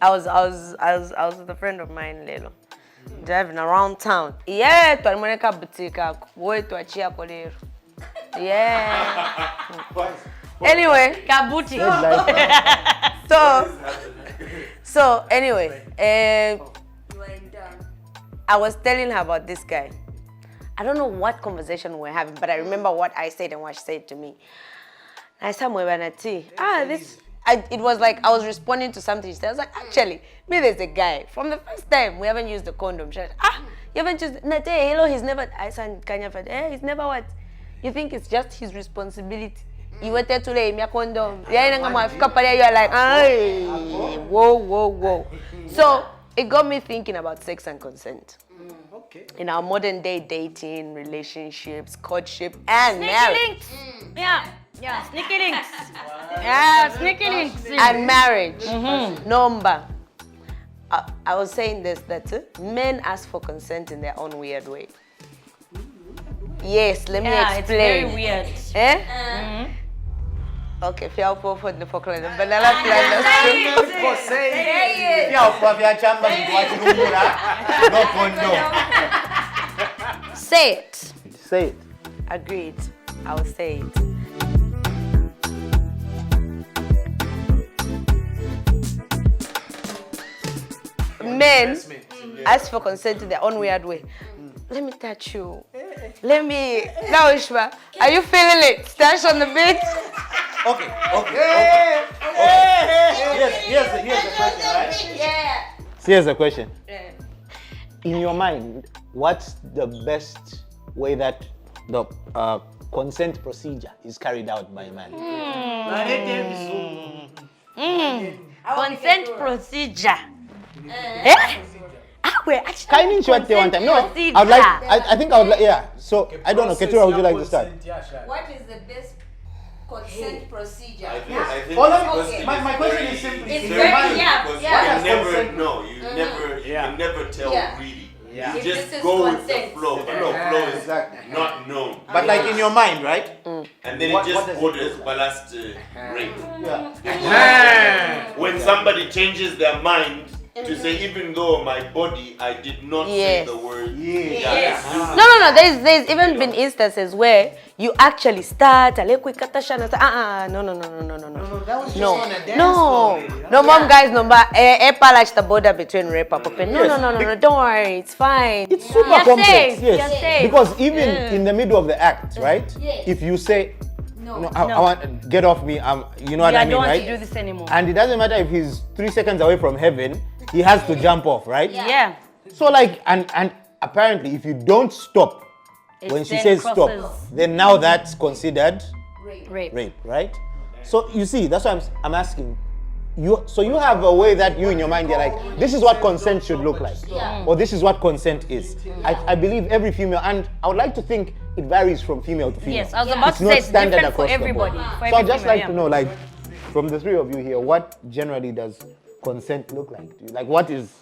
I was with a friend of mine, Lelo, driving around town. Yeah, to Almoneka boutique, wait to achia kolero. Yeah. Anyway, Kabuti. So anyway, I was telling her about this guy. I don't know what conversation we were having, but I remember what I said and what she said to me. I said, it was like I was responding to something she said. I was like, actually, me, there's a guy. From the first time, we haven't used the condom. She said, you haven't used Nate, hello, he's never, I said, he's never what? You think it's just his responsibility? You waited to lay me a condom. You're like, whoa. So it got me thinking about sex and consent. Okay. In our modern day dating, relationships, courtship, and Sneaky marriage. links. Yeah, sneaky links. Yeah, sneaky links. And marriage. Number. I was saying this, that men ask for consent in their own weird way. Yes, let me explain. It's very weird. Okay, if you're for the folklore, but I like say it. Say it. Agreed. I'll say it. Men ask for consent in their own weird way. Let me touch you. Let me. Now, Ishma, are you feeling it? Stash on the beat. Okay. Here's the question, right? Yeah. Here's the question. In your mind, what's the best way that the consent procedure is carried out by a man? Consent procedure. Kind of short one time. No, I'd like. I think I would like. Yeah. So I don't know. Ketura, would you like to start? What is the best consent procedure? I think My question is simply. It's you very never know. You never tell really. Yeah. You If just this is go with consent. the flow. Flow is Exactly. not known. But like in your mind, right? And then What it just does it borders ballast rape. Yeah. When somebody changes their mind to say, even though my body, I did not say Yes. the word. Yes. No. There's even been instances where you actually start. No. That was just on a dance floor. No, mom, guys, number. Patch the border between rape and puppet. No. Don't worry, it's fine. It's super You're complex. safe. Yes. You're safe. Because even in the middle of the act, right? Yes. If you say, no, I want get off me. You know what I I mean, don't want right? to do this anymore. And it doesn't matter if he's 3 seconds away from heaven, he has to jump off, right? Yeah. So like, and apparently, if you don't stop when she then says crosses. stop, then now that's considered Rape. rape, right? So you see, that's why I'm asking. So you have a way that you in your mind, you're like, this is what consent should look like. Or this is what consent is. I believe every female, and I would like to think it varies from female to female. Yes, I was about It's to not say it's standard different for across the board. everybody. So I'd just like to know, like, from the three of you here, what generally does consent look like to you? Like, what is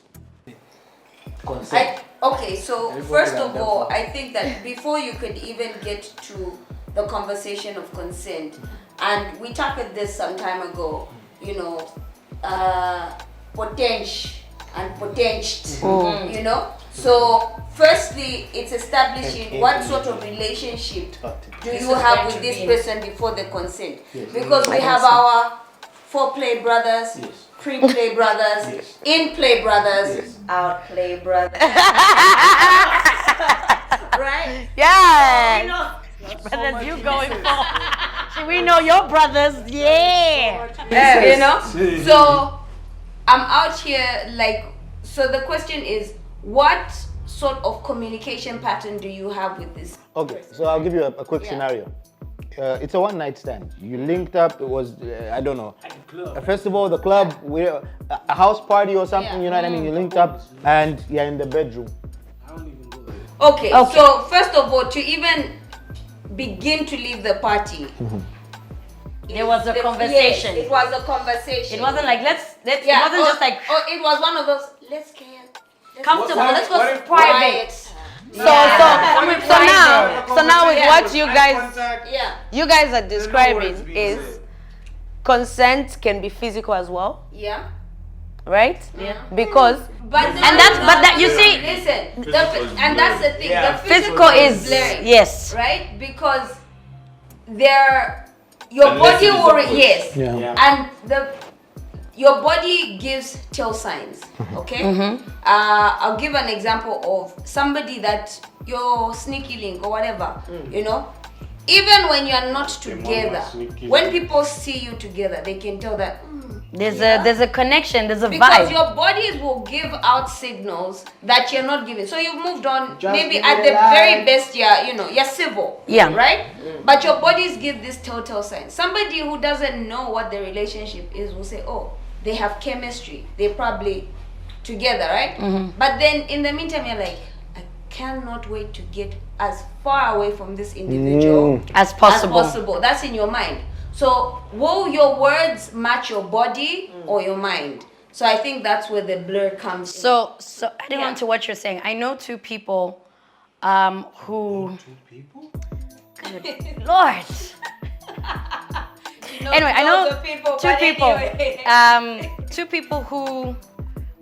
consent? Okay, so first of all, I think that before you could even get to the conversation of consent, and we tackled this some time ago, you know, potential and potential, you know. So firstly, it's establishing what sort of relationship do you have with this person before the consent, because we have our foreplay brothers, pre-play brothers, in-play brothers, out-play brothers. Right? Yeah. Brothers, you going for? Should we know your brothers? Yeah. You know? So I'm out here like, so the question is, what sort of communication pattern do you have with this? Okay, so I'll give you a quick scenario. It's a one-night stand. You linked up. It was I don't know, a festival, the club, a house party or something. You know what I mean? You linked up and you're in the bedroom. Okay. So first of all, to even begin to leave the party, There was a conversation. Yes, it was a conversation. It wasn't like let's. It Yeah. wasn't just like it was one of those. Let's get comfortable. Let's go what if- private. So now with Yeah. what you guys Contact. you guys are describing words being is said. consent can be physical as well. Yeah. right? Yeah. Because But and that's but that you see, listen, Physical that's the thing. Yeah. The physical is blurring, yes. right? Because your Unless body it is will a push. yes, Yeah. and your body gives tell signs. Okay. I'll give an example of somebody that you're sneaky link or whatever. You know, even when you are not together, sneaky when link. people see you together, they can tell that. There's a connection, there's a Because vibe. your bodies will give out signals that you're not giving. So you've moved on. Just Maybe give at it the a lie. very best, you're civil. Yeah. Right? But your bodies give this telltale sign. Somebody who doesn't know what the relationship is will say, oh, they have chemistry. They're probably together, right? But then in the meantime, you're like, I cannot wait to get as far away from this individual As possible. as possible. That's in your mind. So will your words match your body or your mind? So I think that's where the blur comes in. So adding Yeah. on to what you're saying, I know two people who Two people? good Lord. Anyway, I know two people who,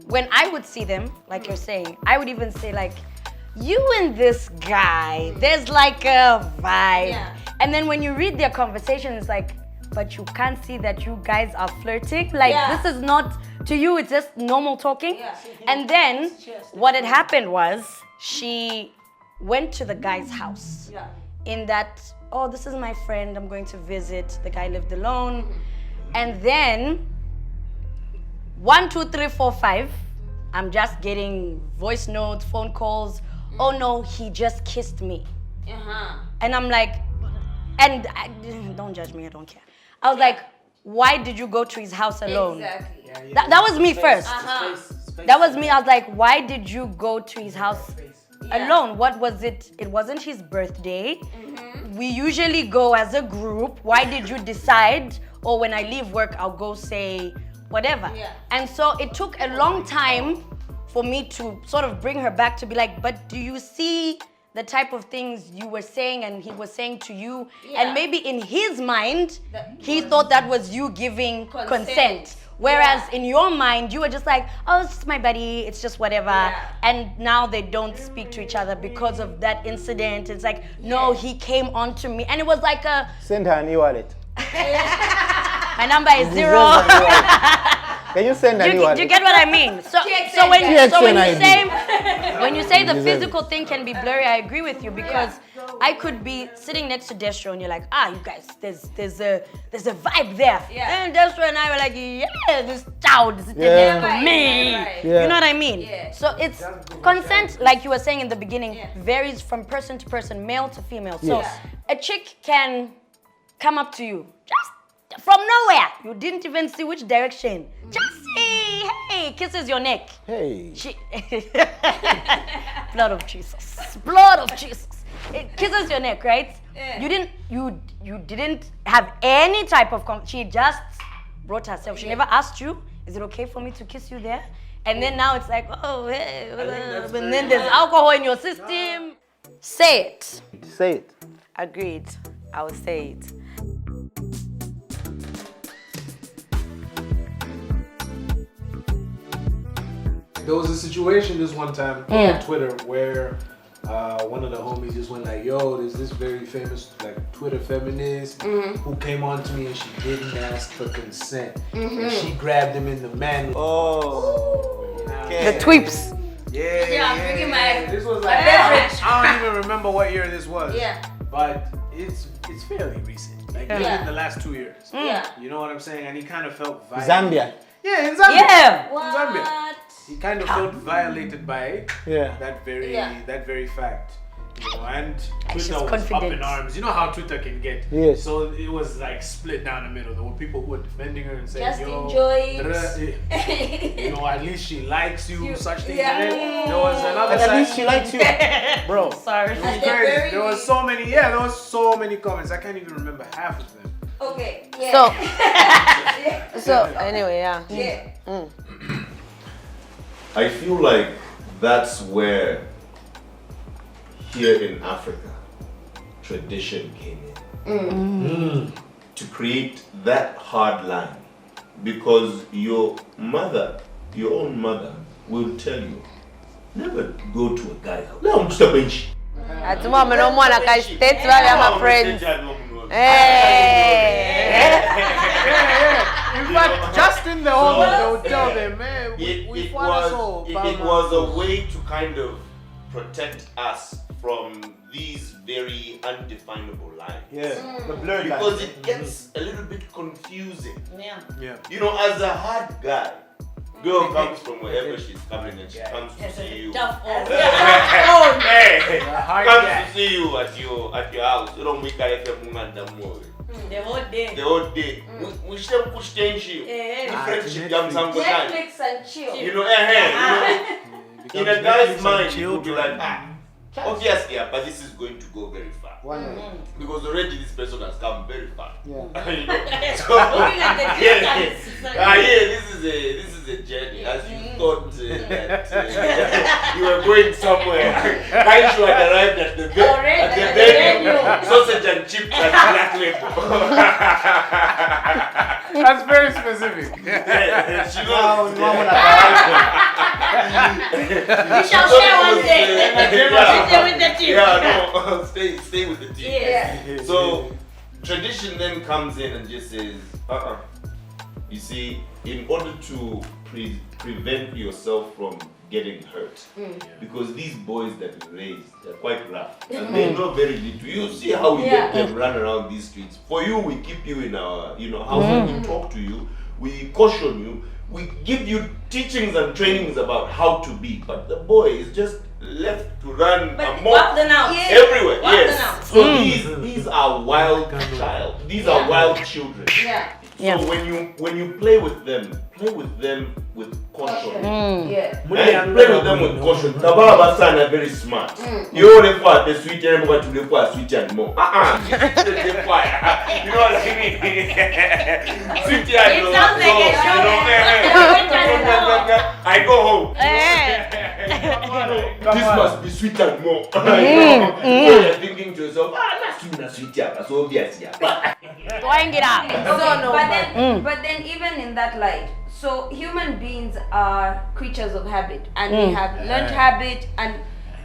when I would see them, like you're saying, I would even say like, you and this guy, there's like a vibe. Yeah. And then when you read their conversation, it's like, but you can't see that you guys are flirting. Like this is not, to you, it's just normal talking. Yeah. And then what had happened was she went to the guy's house. Yeah. In that, oh, this is my friend, I'm going to visit. The guy lived alone. And then 1, 2, 3, 4, 5, I'm just getting voice notes, phone calls. Oh no, he just kissed me. And I'm like, don't judge me, I don't care. I was like, why did you go to his house alone? Exactly. That was me first. Space. That was me. I was like, why did you go to his house alone? What was it? It wasn't his birthday. We usually go as a group. Why did you decide, or when I leave work, I'll go say whatever? Yeah. And so it took a long time for me to sort of bring her back to be like, but do you see the type of things you were saying and he was saying to you? Yeah. And maybe in his mind, That he was- thought that was you giving Consent. consent. Whereas Yeah. in your mind, you were just like, oh, it's just my buddy, it's just whatever. Yeah. And now they don't speak to each other because of that incident. It's like, no, he came on to me. And it was like a, Send her an e-wallet. my number is 0. Can you send an You e-wallet? get what I mean? So TXN when TXN you say the physical thing can be blurry, I agree with you, because I could be sitting next to Destro and you're like, you guys, there's a vibe there. Yeah. And Destro and I were like, yeah, this child is Yeah. for me. Right. Yeah. You know what I mean? Yeah. So it's consent, like you were saying in the beginning, Yeah. varies from person to person, male to female. So Yes. a chick can come up to you just from nowhere. You didn't even see which direction. Just say, hey, kisses your neck. Hey. She blood of Jesus. Blood of Jesus. It kisses your neck, right? Yeah. You didn't have any type of she just brought herself. She never asked you, is it okay for me to kiss you there? And then now it's like, oh, hey, and then there's alcohol in your system. Say it. Say it. Agreed. I will say it. There was a situation this one time on Twitter where one of the homies just went like, yo, there's this very famous like Twitter feminist who came on to me and she didn't ask for consent. And she grabbed him in the man. Oh. The tweeps. Yeah, I'm drinking my- This was my like, beverage. I don't even remember what year this was. Yeah. But it's fairly recent. Like within the last 2 years. Yeah. You know what I'm saying? And he kind of felt violated. Zambia. Yeah, in Zambia. Yeah. In Zambia. What? He kind of felt violated by Yeah. that very fact. You know, and she's Twitter was up confident. in arms. You know how Twitter can get. Yes. So it was like split down the middle. There were people who were defending her and saying, Just yo, enjoy it. you know, at least she likes you, such things. Yeah. And then there was another And at side. least she likes you. Bro. Sorry. It was At the crazy. very There was so many. Yeah, there was so many comments. I can't even remember half of them. Okay. Yeah. So anyway, yeah. Yeah. I feel like that's where, here in Africa, tradition came in. To create that hard line. Because your mother your own mother will tell you, never go to a guy's house. No, I'm just bench. At mama no mwana ka state baby my friends. In fact, just in the home, they'll tell them, man, It we want was a way to kind of protect us from these very undefinable lines. The blurred Because lines. it gets a little bit confusing. Yeah. You know, as a hard guy, girl comes from wherever she's coming and she comes to see you. Hey, comes to see you at your house. You don't make a more. The whole day. The whole day. We still push tension. Friendship comes sometimes. Netflix and chill. You know, in a guy's mind, he would be like, obviously, but this is going to go very far. Because already this person has come very far. You know? So, this is a journey. As you thought that you were going somewhere, kind you had arrived at the venue. Sausage and chips and black label. That's very specific. She knows. We shall share one day. Stay with the team. Stay with the team. Yeah. So tradition then comes in and just says, You see, in order to prevent yourself from getting hurt, because these boys that we raise, they're quite rough and they know very little. You see how we let them run around these streets. For you, we keep you in our, house and we talk to you, we caution you, we give you teachings and trainings about how to be. But the boy is just left to run amok everywhere. Yes. So these are wild child. These are wild children. So when you play with them with caution. And play with them with caution. Tababa son are very smart. You only for the sweet and what to for sweet and more. You know what I mean? Sweet and more. I go home. This must be sweet and more. You're thinking to yourself, that's sweet and so obvious. But then even in that light, so human beings are creatures of habit, and we have learned habit, and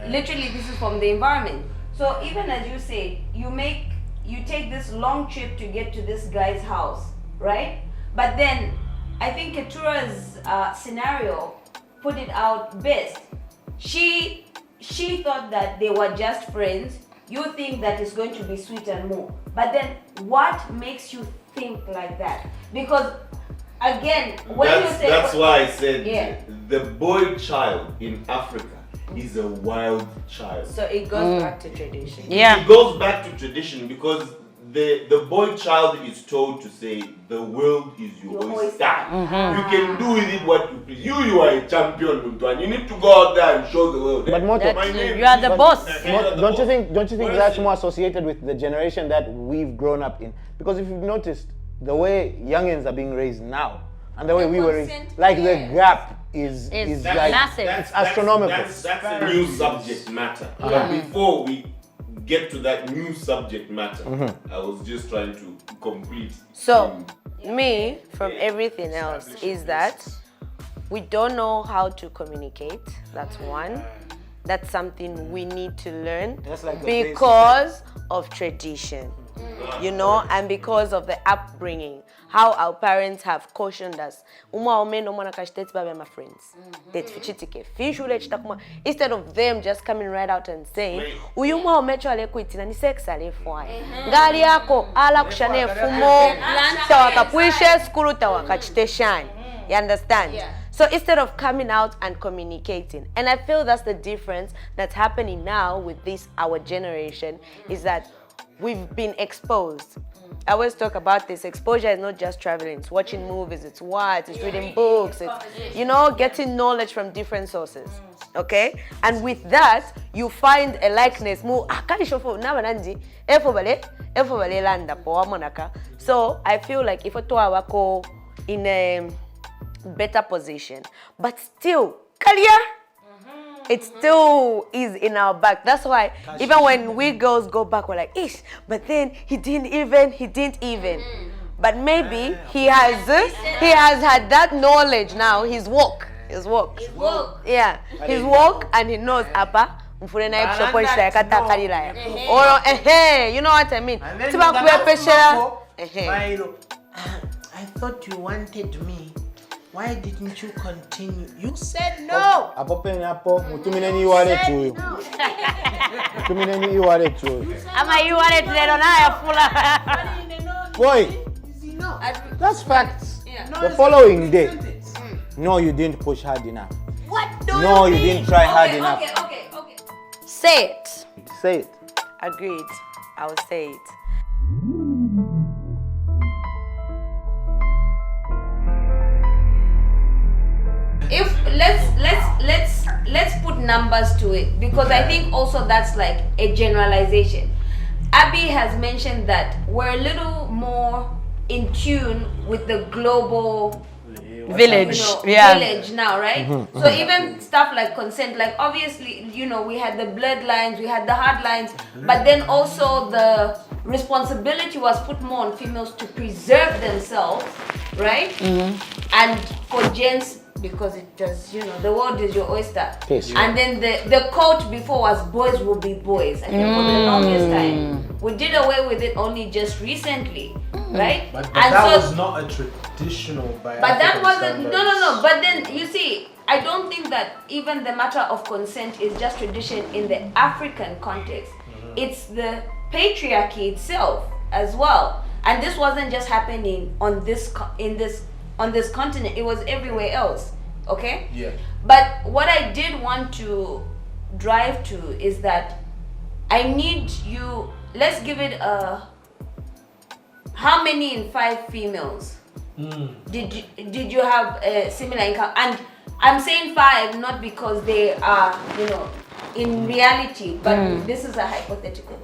literally this is from the environment. So even as you say, you take this long trip to get to this guy's house, right? But then I think Ketura's scenario put it out best. She thought that they were just friends. You think that it's going to be sweet and more. But then what makes you think like that? Because again, when you say that's why I said the boy child in Africa is a wild child. So it goes back to tradition. It goes back to tradition because the boy child is told to say the world is your oyster. You can do with it what you please. You are a champion, Muntuan. You need to go out there and show the world. But Moto, you are the boss. Don't you think that's more associated with the generation that we've grown up in? Because if you've noticed, the way youngins are being raised now and the way we were raised, like the gap is like massive. It's astronomical. That's a new subject matter. But before we get to that new subject matter, I was just trying to complete. So, me, from everything else, is that we don't know how to communicate. That's one. That's something we need to learn because of tradition, and because of the upbringing, how our parents have cautioned us. Instead of them just coming right out and saying, you understand? So instead of coming out and communicating, and I feel that's the difference that's happening now with our generation, is that we've been exposed. I always talk about this. Exposure is not just traveling. It's watching movies. It's reading books. It's, getting knowledge from different sources. Okay? And with that, you find a likeness. So I feel like if we in a better position, but still, it still is in our back. That's why even when we girls go back, we're like, ish, but then he didn't even. But maybe he has had that knowledge now, his walk. He's woke. It's woke. Yeah, he's woke and he knows apa. Mfure na ipishopo ishayakata kalila ya. Or you know what I mean? Tiba kuya peshera. Milo, I thought you wanted me. Why didn't you continue? You said no. Apo penye hapo, mutumine ni e-wallet huyu. Mutumine ni e-wallet huyu. Ama e-wallet lero na ya fula. Boy, that's facts. The following day, no, you didn't push hard enough. What do No, you you mean? didn't try hard enough. Okay. Say it. Say it. Agreed. I will say it. If let's put numbers to it, because I think also that's like a generalization. Abby has mentioned that we're a little more in tune with the global Village. village now, right? So even stuff like consent, like obviously, we had the bloodlines, we had the hard lines, but then also the responsibility was put more on females to preserve themselves, right? And for gents, because it just, the world is your oyster. Yes. And then the quote before was boys will be boys. I think for the longest time. We did away with it only just recently, right? But And that so- was not a traditional by but that African wasn't, no. standards. But then you see, I don't think that even the matter of consent is just tradition in the African context. It's the patriarchy itself as well. And this wasn't just happening on this continent. It was everywhere else. Okay. Yeah. But what I did want to drive to is that I need you. Let's give it a. How many in 5 females? Did you have a similar income? And I'm saying 5 not because they are in reality, but this is a hypothetical.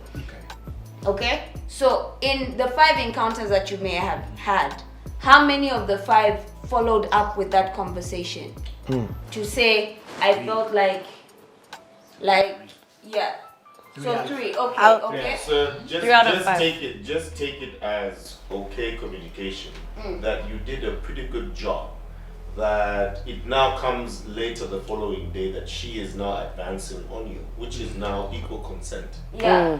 Okay. So in the 5 encounters that you may have had, how many of the 5 followed up with that conversation to say I felt like yeah. So 3. Okay. Yeah, so just 3 out of 5. take it as okay communication that you did a pretty good job. That it now comes later the following day that she is now advancing on you, which is now equal consent. Yeah.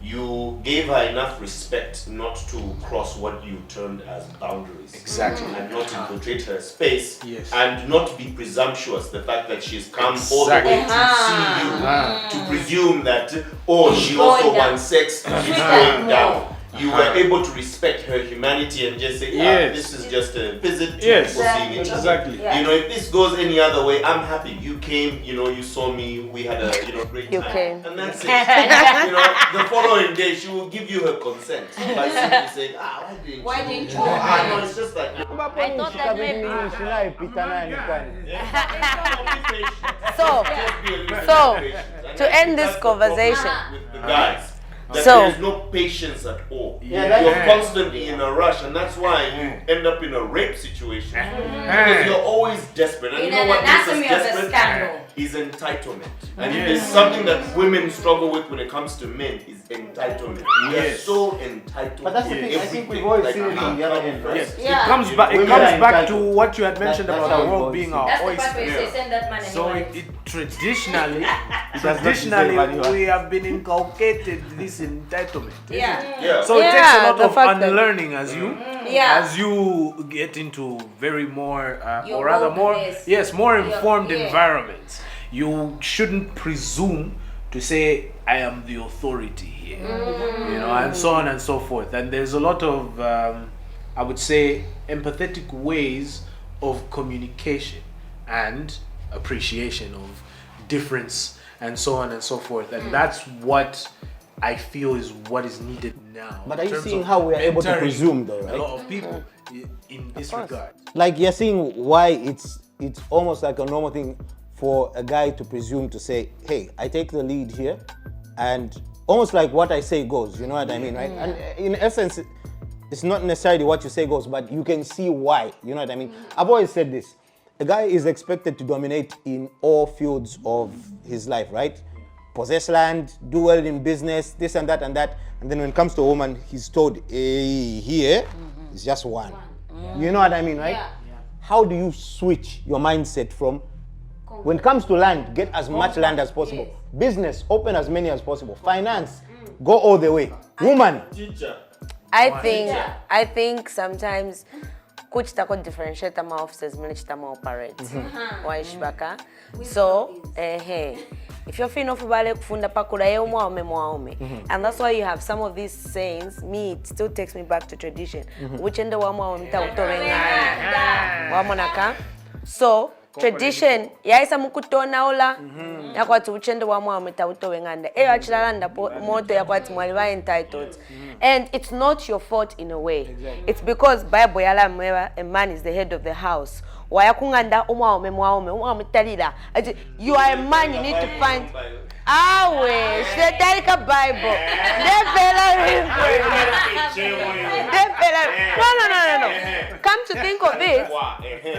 You gave her enough respect not to cross what you termed as boundaries. Exactly. And not infiltrate her space. Yes. And not be presumptuous. The fact that she's come all the way to see you to presume that, she also Going down. wants sex, she's going down. You were able to respect her humanity and just say, this is just a visit to people seeing each other. Exactly. Yeah. If this goes any other way, I'm happy. You came, you saw me, we had a great You time. came. And that's it. The following day she will give you her consent by simply saying, why didn't you? No, it's just like I thought that maybe. So, to end this conversation. with the guys. That So- there is no patience at all. You're constantly in a rush, and that's why you end up in a rape situation. Because you're always desperate. And In you know an what makes us anatomy of a desperate? scandal. Is entitlement. And if there's something that women struggle with when it comes to men, is entitlement. We are so entitled. But that's the to thing, I think everything. we've always Like, seen it on the other end, right? Yes. Yeah. It comes back. It Women comes are back to entitled. what you had mentioned That's about how the it world goes. being our That's the part oyster. where you say send that man So anyway. traditionally, not deserve value. we have been inculcated this entitlement. Yeah. Yeah. So it takes a lot the of fact that- unlearning as you get into very more, Your or rather more, wokeness. more informed Yeah. environments. You shouldn't presume to say I am the authority here, and so on and so forth. And there's a lot of, I would say, empathetic ways of communication and appreciation of difference and so on and so forth. And that's what I feel is what is needed now. But in are you terms seeing of how we are able to mentoring presume though, a right? lot of people in this regard. Like you're seeing why it's almost like a normal thing for a guy to presume to say, hey, I take the lead here, and almost like what I say goes, you know what I mean, right? And in essence, it's not necessarily what you say goes, but you can see why, you know what I mean? I've always said this, a guy is expected to dominate in all fields of his life, right? Possess land, do well in business, this and that and that, and then when it comes to a woman, he's told, hey, here is just one. You know what I mean, right? Yeah. how do you switch your mindset from, when it comes to land, get as much land as possible. Business, open as many as possible. Finance, go all the way. Woman. Teacher. I think sometimes kuchitako differentiate ama offices mele chitama operate. Waishibaka. So, if you're feeling ofubale kufunda pakula ye umwaume. And that's why you have some of these sayings. Me, it still takes me back to tradition. Which ende wamwaume ta utowenga. Wamonaka. So, tradition yaisa mukutona ola yakwati uchende wamwaume ta utowenganda. Eyo achilalanda moto yakwati mwaliwa entitled. And it's not your fault in a way. It's because Bible yala mwewa a man is the head of the house. Wayakunganda umwaume talila. You are a man, you need to find Shetarika Bible. No. Come to think of it,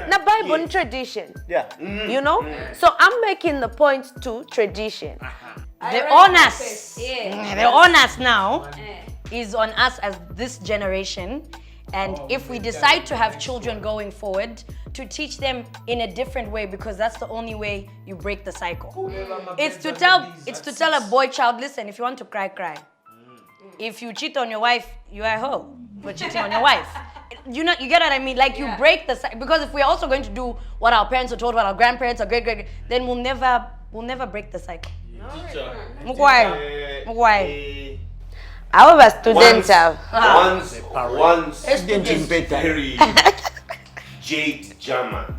the Bible and tradition. Yeah. You know? So I'm making the point to tradition. The onus now is on us as this generation. And if we decide to have children going forward, to teach them in a different way, because that's the only way you break the cycle. It's to tell a boy child, listen, if you want to cry, cry. If you cheat on your wife, you are a hoe for cheating on your wife. You get what I mean? Like you break the cycle, because if we're also going to do what our parents were told, what our grandparents or great, then we'll never break the cycle. Why? Our students have once very Jade German.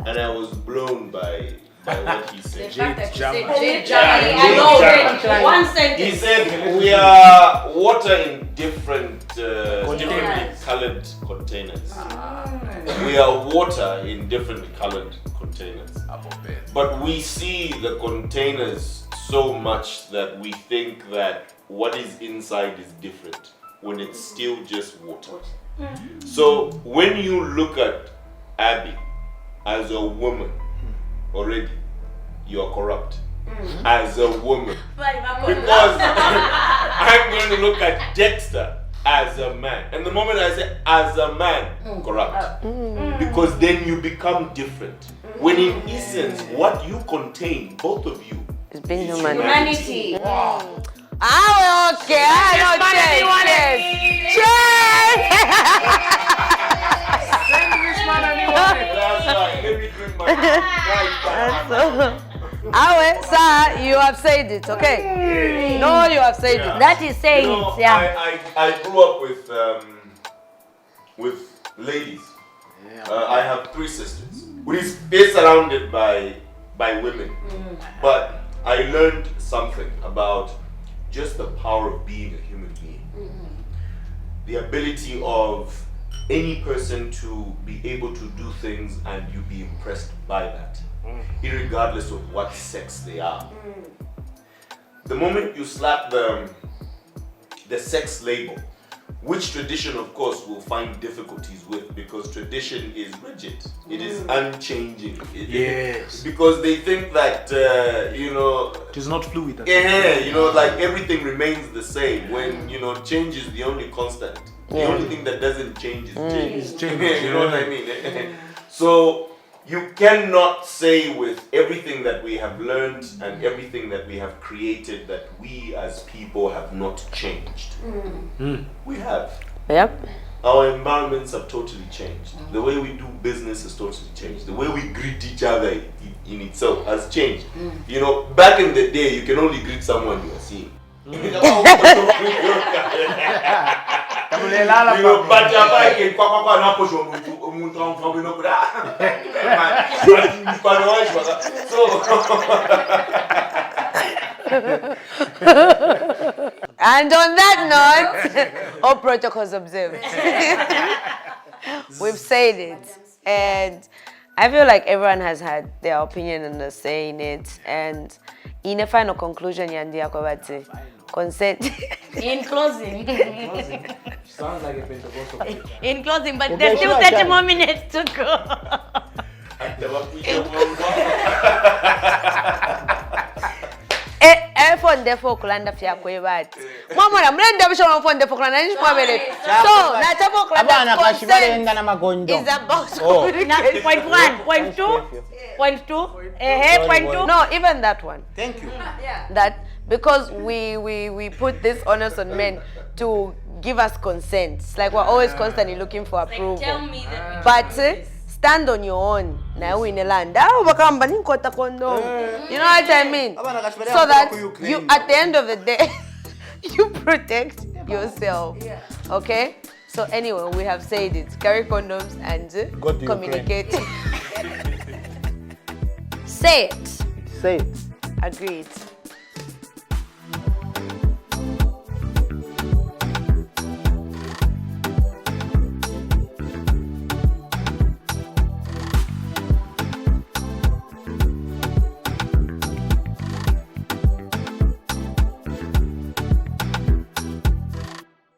And I was blown by what he said. Jade German. One sentence. He said we are water in differently colored containers. We are water in differently colored containers. But we see the containers so much that we think that what is inside is different when it's still just water. So when you look at Abby as a woman, already you are corrupt as a woman. Because I'm going to look at Dexter as a man. And the moment I say as a man, corrupt. Because then you become different. When in essence, what you contain, both of you, is being humanity. Wow. Okay. Sir, you have said it, okay? No, you have said it. That is saying it, yeah. I grew up with ladies. I have 3 sisters. We're surrounded by women. But I learned something about just the power of being a human being. The ability of any person to be able to do things and you be impressed by that, irregardless of what sex they are. The moment you slap the sex label, which tradition of course will find difficulties with, because tradition is rigid, it is unchanging. Because they think that it is not fluid. Like everything remains the same, when change is the only constant. The only thing that doesn't change is change. You know what I mean? So you cannot say with everything that we have learned and everything that we have created that we as people have not changed. We have. Yep. Our environments have totally changed. The way we do business has totally changed. The way we greet each other in itself has changed. Back in the day, you can only greet someone you are seeing. And on that note, all protocols observed. We've said it, and I feel like everyone has had their opinion and they're saying it. And in a final conclusion, Yandi consent. In closing. Sounds like a Pentecostal. In closing, but there's still 30 more minutes to go. Therefore, kulanda fya kwebati. Mama, mlenda bisho mfonde fokla na nchi kwa bele. So, na tapo kwa Abana kashibale consent enda na magondo. is about Oh. communication. Point 1, point 2, point 2. Point 2. No, even that one. Thank you. That because we put this onus on men to give us consent. It's like we're always constantly looking for approval. Tell me that. But stand on your own. Na we in the land. Bakamba ninkota kondo. You know what I mean? So that you at the end of the day you protect yourself. Okay? So anyway, we have said it. Carry condoms and Go to communicate. Say it. Say it. Agreed.